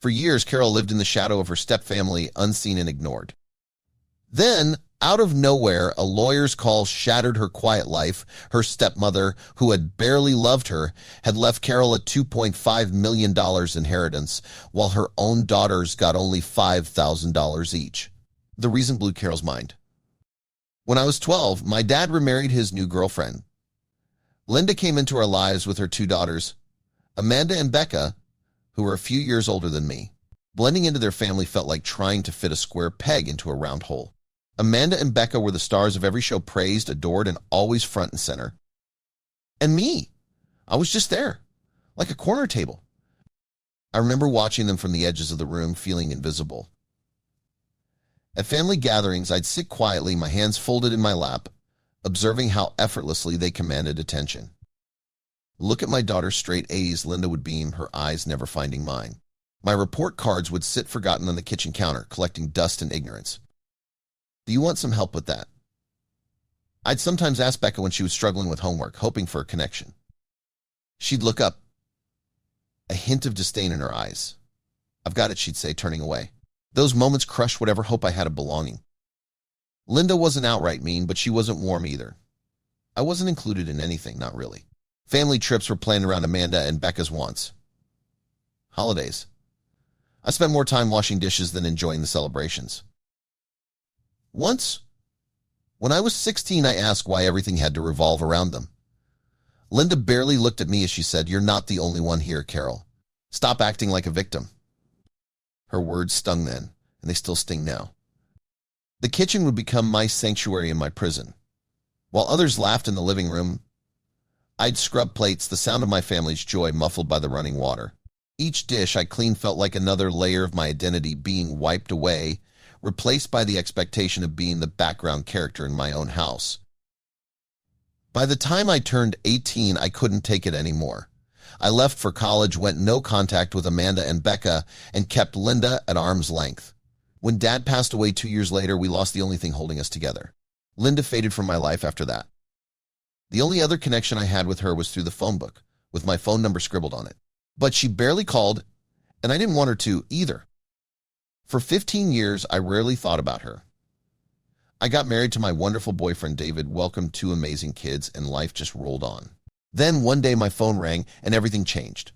For years, Carol lived in the shadow of her stepfamily, unseen and ignored. Then, out of nowhere, a lawyer's call shattered her quiet life. Her stepmother, who had barely loved her, had left Carol a $2.5 million inheritance, while her own daughters got only $5,000 each. The reason blew Carol's mind. When I was 12, my dad remarried his new girlfriend. Linda came into our lives with her two daughters, Amanda and Becca, who were a few years older than me. Blending into their family felt like trying to fit a square peg into a round hole. Amanda and Becca were the stars of every show, praised, adored, and always front and center. And me, I was just there, like a corner table. I remember watching them from the edges of the room, feeling invisible. At family gatherings, I'd sit quietly, my hands folded in my lap, observing how effortlessly they commanded attention. Look at my daughter's straight A's, Linda would beam, her eyes never finding mine. My report cards would sit forgotten on the kitchen counter, collecting dust and ignorance. Do you want some help with that? I'd sometimes ask Becca when she was struggling with homework, hoping for a connection. She'd look up, a hint of disdain in her eyes. I've got it, she'd say, turning away. Those moments crushed whatever hope I had of belonging. Linda wasn't outright mean, but she wasn't warm either. I wasn't included in anything, not really. Family trips were planned around Amanda and Becca's wants. Holidays. I spent more time washing dishes than enjoying the celebrations. Once, when I was 16, I asked why everything had to revolve around them. Linda barely looked at me as she said, "You're not the only one here, Carol. Stop acting like a victim." Her words stung then, and they still sting now. The kitchen would become my sanctuary and my prison. While others laughed in the living room, I'd scrub plates, the sound of my family's joy muffled by the running water. Each dish I cleaned felt like another layer of my identity being wiped away, replaced by the expectation of being the background character in my own house. By the time I turned 18, I couldn't take it anymore. I left for college, went no contact with Amanda and Becca, and kept Linda at arm's length. When Dad passed away 2 years later, we lost the only thing holding us together. Linda faded from my life after that. The only other connection I had with her was through the phone book, with my phone number scribbled on it. But she barely called, and I didn't want her to either. For 15 years, I rarely thought about her. I got married to my wonderful boyfriend, David, welcomed 2 amazing kids, and life just rolled on. Then one day my phone rang, and everything changed.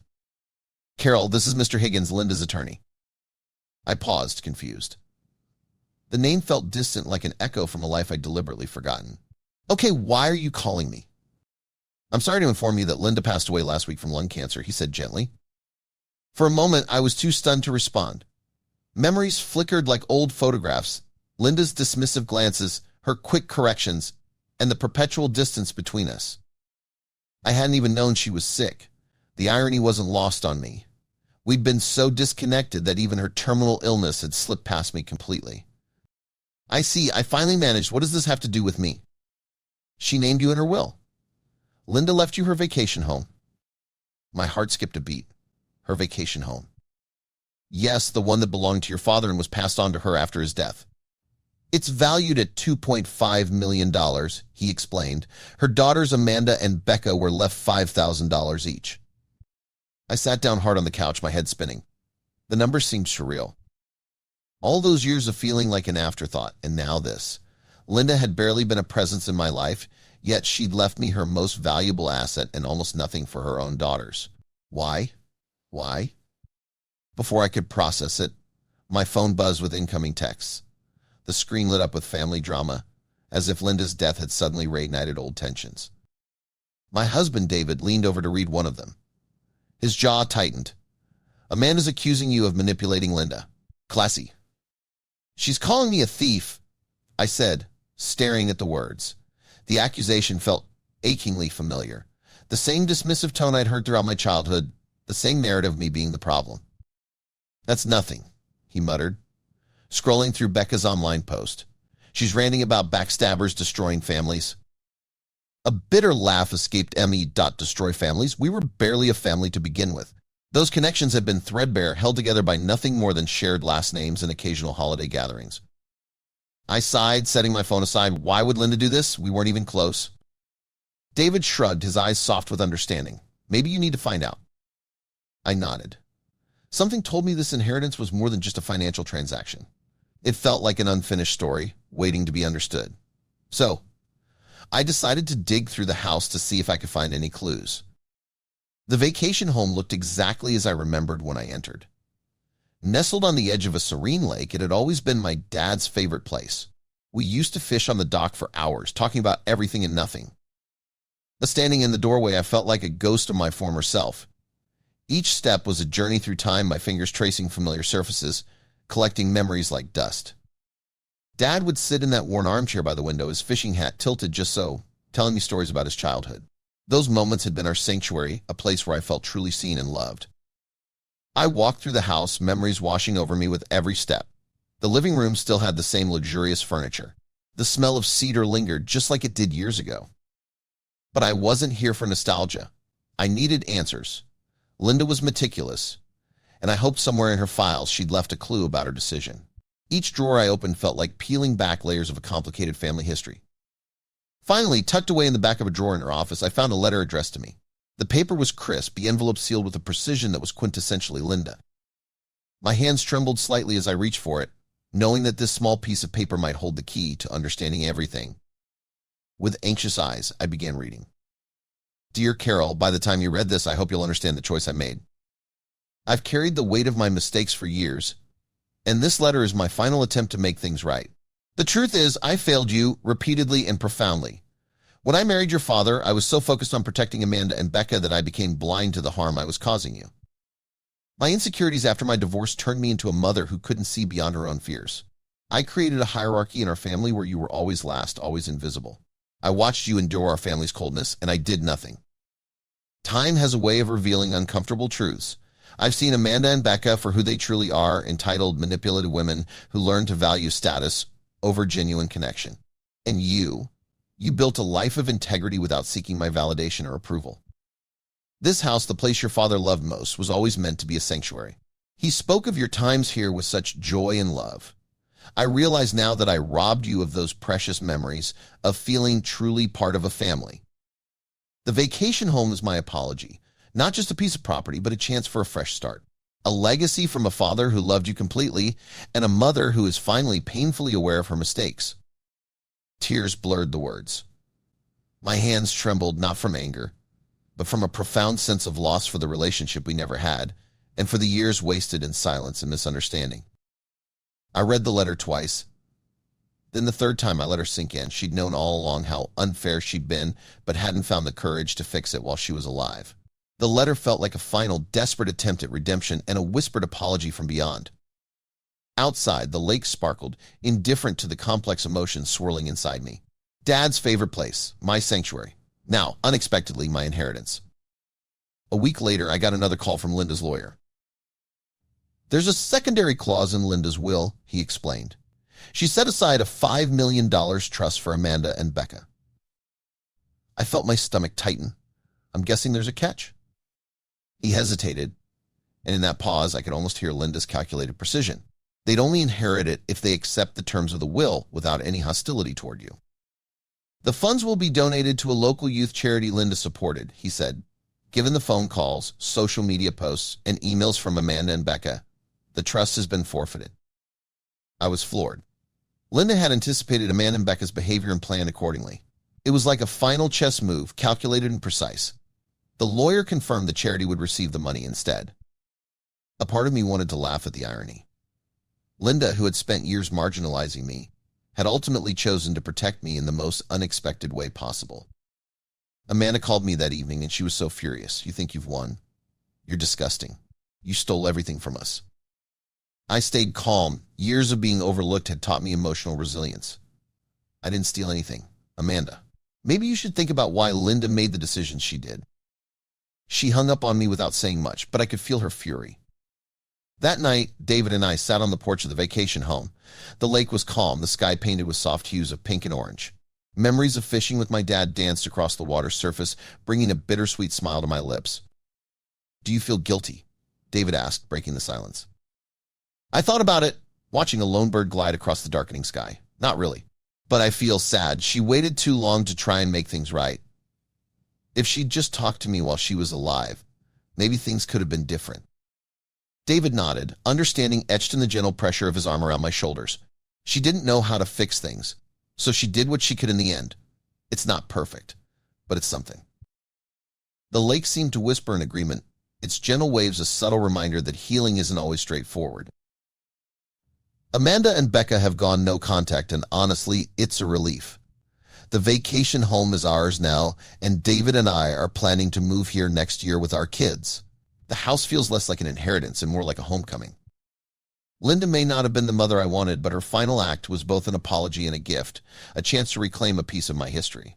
"Carol, this is Mr. Higgins, Linda's attorney." I paused, confused. The name felt distant, like an echo from a life I'd deliberately forgotten. "Okay, why are you calling me?" "I'm sorry to inform you that Linda passed away last week from lung cancer," he said gently. For a moment, I was too stunned to respond. Memories flickered like old photographs. Linda's dismissive glances, her quick corrections, and the perpetual distance between us. I hadn't even known she was sick. The irony wasn't lost on me. We'd been so disconnected that even her terminal illness had slipped past me completely. "I see, I finally managed. What does this have to do with me?" "She named you in her will. Linda left you her vacation home." My heart skipped a beat. Her vacation home. "Yes, the one that belonged to your father and was passed on to her after his death. It's valued at $2.5 million, he explained. Her daughters Amanda and Becca were left $5,000 each. I sat down hard on the couch, my head spinning. The numbers seemed surreal. All those years of feeling like an afterthought, and now this. Linda had barely been a presence in my life, yet she'd left me her most valuable asset and almost nothing for her own daughters. Why? Why? Before I could process it, my phone buzzed with incoming texts. The screen lit up with family drama, as if Linda's death had suddenly reignited old tensions. My husband, David, leaned over to read one of them. His jaw tightened. "Amanda's accusing you of manipulating Linda. Classy." "She's calling me a thief," I said, staring at the words. The accusation felt achingly familiar. The same dismissive tone I'd heard throughout my childhood, the same narrative of me being the problem. "That's nothing," he muttered, scrolling through Becca's online post. "She's ranting about backstabbers destroying families." A bitter laugh escaped Emmy. "Destroy families? We were barely a family to begin with. Those connections had been threadbare, held together by nothing more than shared last names and occasional holiday gatherings." I sighed, setting my phone aside. "Why would Linda do this? We weren't even close." David shrugged, his eyes soft with understanding. "Maybe you need to find out." I nodded. Something told me this inheritance was more than just a financial transaction. It felt like an unfinished story, waiting to be understood. So, I decided to dig through the house to see if I could find any clues. The vacation home looked exactly as I remembered when I entered. Nestled on the edge of a serene lake, it had always been my dad's favorite place. We used to fish on the dock for hours, talking about everything and nothing. But standing in the doorway, I felt like a ghost of my former self. Each step was a journey through time, my fingers tracing familiar surfaces, collecting memories like dust. Dad would sit in that worn armchair by the window, his fishing hat tilted just so, telling me stories about his childhood. Those moments had been our sanctuary, a place where I felt truly seen and loved. I walked through the house, memories washing over me with every step. The living room still had the same luxurious furniture. The smell of cedar lingered just like it did years ago. But I wasn't here for nostalgia. I needed answers. Linda was meticulous, and I hoped somewhere in her files she'd left a clue about her decision. Each drawer I opened felt like peeling back layers of a complicated family history. Finally, tucked away in the back of a drawer in her office, I found a letter addressed to me. The paper was crisp, the envelope sealed with a precision that was quintessentially Linda. My hands trembled slightly as I reached for it, knowing that this small piece of paper might hold the key to understanding everything. With anxious eyes, I began reading. Dear Carol, by the time you read this, I hope you'll understand the choice I made. I've carried the weight of my mistakes for years, and this letter is my final attempt to make things right. The truth is, I failed you repeatedly and profoundly. When I married your father, I was so focused on protecting Amanda and Becca that I became blind to the harm I was causing you. My insecurities after my divorce turned me into a mother who couldn't see beyond her own fears. I created a hierarchy in our family where you were always last, always invisible. I watched you endure our family's coldness, and I did nothing. Time has a way of revealing uncomfortable truths. I've seen Amanda and Becca for who they truly are, entitled, manipulated women who learn to value status over genuine connection. And you built a life of integrity without seeking my validation or approval. This house, the place your father loved most, was always meant to be a sanctuary. He spoke of your times here with such joy and love. I realize now that I robbed you of those precious memories of feeling truly part of a family. The vacation home is my apology, not just a piece of property, but a chance for a fresh start. A legacy from a father who loved you completely and a mother who is finally painfully aware of her mistakes. Tears blurred the words. My hands trembled not from anger, but from a profound sense of loss for the relationship we never had and for the years wasted in silence and misunderstanding. I read the letter twice. Then the third time I let her sink in. She'd known all along how unfair she'd been, but hadn't found the courage to fix it while she was alive. The letter felt like a final, desperate attempt at redemption and a whispered apology from beyond. Outside, the lake sparkled, indifferent to the complex emotions swirling inside me. Dad's favorite place, my sanctuary. Now, unexpectedly, my inheritance. A week later, I got another call from Linda's lawyer. There's a secondary clause in Linda's will, he explained. She set aside a $5 million trust for Amanda and Becca. I felt my stomach tighten. I'm guessing there's a catch. He hesitated, and in that pause, I could almost hear Linda's calculated precision. They'd only inherit it if they accept the terms of the will without any hostility toward you. The funds will be donated to a local youth charity Linda supported, he said. Given the phone calls, social media posts, and emails from Amanda and Becca, the trust has been forfeited. I was floored. Linda had anticipated Amanda and Becca's behavior and planned accordingly. It was like a final chess move, calculated and precise. The lawyer confirmed the charity would receive the money instead. A part of me wanted to laugh at the irony. Linda, who had spent years marginalizing me, had ultimately chosen to protect me in the most unexpected way possible. Amanda called me that evening, and she was so furious. You think you've won? You're disgusting. You stole everything from us. I stayed calm. Years of being overlooked had taught me emotional resilience. I didn't steal anything. Amanda, maybe you should think about why Linda made the decisions she did. She hung up on me without saying much, but I could feel her fury. That night, David and I sat on the porch of the vacation home. The lake was calm, the sky painted with soft hues of pink and orange. Memories of fishing with my dad danced across the water's surface, bringing a bittersweet smile to my lips. Do you feel guilty? David asked, breaking the silence. I thought about it, watching a lone bird glide across the darkening sky. Not really. But I feel sad. She waited too long to try and make things right. If she'd just talked to me while she was alive, maybe things could have been different. David nodded, understanding etched in the gentle pressure of his arm around my shoulders. She didn't know how to fix things, so she did what she could in the end. It's not perfect, but it's something. The lake seemed to whisper in agreement, its gentle waves a subtle reminder that healing isn't always straightforward. Amanda and Becca have gone no contact, and honestly, it's a relief. The vacation home is ours now, and David and I are planning to move here next year with our kids. The house feels less like an inheritance and more like a homecoming. Linda may not have been the mother I wanted, but her final act was both an apology and a gift, a chance to reclaim a piece of my history.